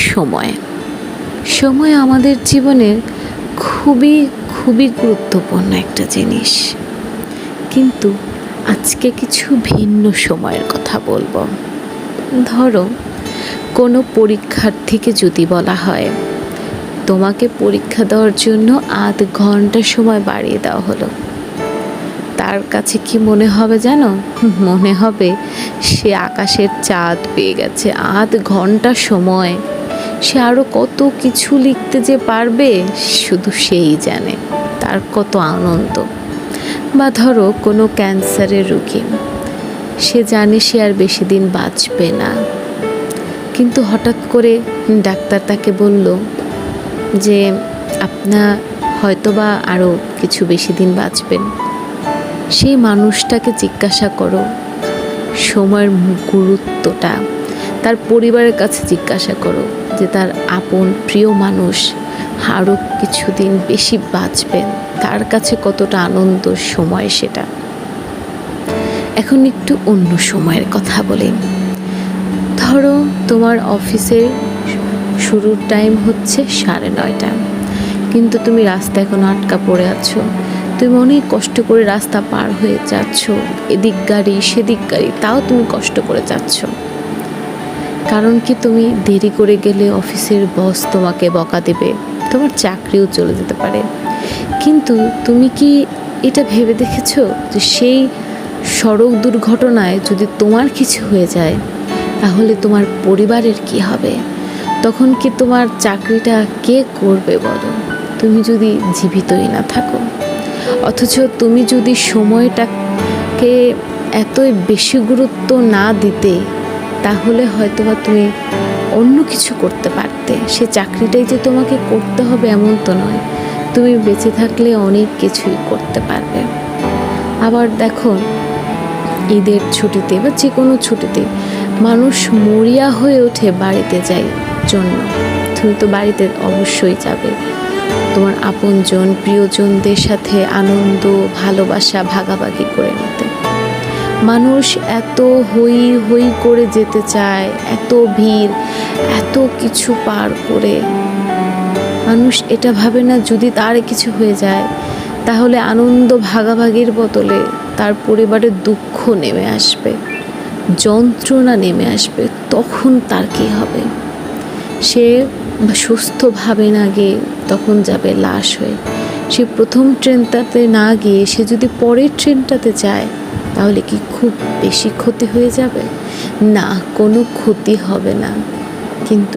সময়। সময় আমাদের জীবনের খুবই খুবই গুরুত্বপূর্ণ একটা জিনিস। কিন্তু আজকে কিছু ভিন্ন সময়ের কথা বলবো। ধরো কোনো পরীক্ষার্থীকে যদি বলা হয় তোমাকে পরীক্ষা দেওয়ার জন্য আধ ঘন্টা সময় বাড়িয়ে দেওয়া হলো, তার কাছে কি মনে হবে জানো? মনে হবে সে আকাশের চাঁদ পেয়ে গেছে। আধ ঘন্টা সময় সে আরও কত কিছু লিখতে যে পারবে শুধু সেই জানে, তার কত আনন্দ। বা ধরো কোনো ক্যান্সারের রোগী, সে জানে সে আর বেশি দিন বাঁচবে না, কিন্তু হঠাৎ করে ডাক্তার তাকে বলল যে আপনার হয়তোবা আরও কিছু বেশি দিন বাঁচবেন। সেই মানুষটাকে জিজ্ঞাসা করো সময়ের গুরুত্বটা, তার পরিবারের কাছে জিজ্ঞাসা করো যে তার আপন প্রিয় মানুষ আরও কিছুদিন বেশি বাঁচবেন, তার কাছে কতটা আনন্দ সময় সেটা। এখন একটু অন্য সময়ের কথা বলি। ধরো তোমার অফিসের শুরুর টাইম হচ্ছে 9:30, কিন্তু তুমি রাস্তায় এখন আটকা পড়ে আছো। তুমি অনেক কষ্ট করে রাস্তা পার হয়ে যাচ্ছ, এদিক গাড়ি সেদিক গাড়ি, তাও তুমি কষ্ট করে যাচ্ছ। কারণ কি তুমি দেরি করে গেলে অফিসের বস তোমাকে বকা দেবে, তোমার চাকরিও চলে যেতে পারে। কিন্তু তুমি কি এটা ভেবে দেখেছো যে সেই সড়ক দুর্ঘটনায় যদি তোমার কিছু হয়ে যায় তাহলে তোমার পরিবারের কি হবে? তখন কি তোমার চাকরিটা কে করবে বলো, তুমি যদি জীবিতই না থাকো? অথচ তুমি যদি সময়টাকে এতই বেশি গুরুত্ব না দিতে তাহলে হয়তোবা তুমি অন্য কিছু করতে পারতে। সে চাকরিটাই যে তোমাকে করতে হবে এমন তো নয়, তুমি বেঁচে থাকলে অনেক কিছুই করতে পারবে। আবার দেখো ঈদের ছুটিতে বা যে কোনো ছুটিতে মানুষ মরিয়া হয়ে ওঠে বাড়িতে যাই জন্য। তুমি তো বাড়িতে অবশ্যই যাবে তোমার আপনজন প্রিয়জনদের সাথে আনন্দ ভালোবাসা ভাগাভাগি করে নিতে। মানুষ এত হই হই করে যেতে চায়, এত ভিড়, এত কিছু পার করে। মানুষ এটা ভাবে না যদি তার কিছু হয়ে যায় তাহলে আনন্দ ভাগাভাগির বদলে তার পরিবারের দুঃখ নেমে আসবে, যন্ত্রণা নেমে আসবে, তখন তার কী হবে? সে সুস্থভাবে না গিয়ে তখন যাবে লাশ হয়ে। সে প্রথম ট্রেনটাতে না গিয়ে সে যদি পরের ট্রেনটাতে যায় তাহলে কি খুব বেশি ক্ষতি হয়ে যাবে? না, কোনো ক্ষতি হবে না। কিন্তু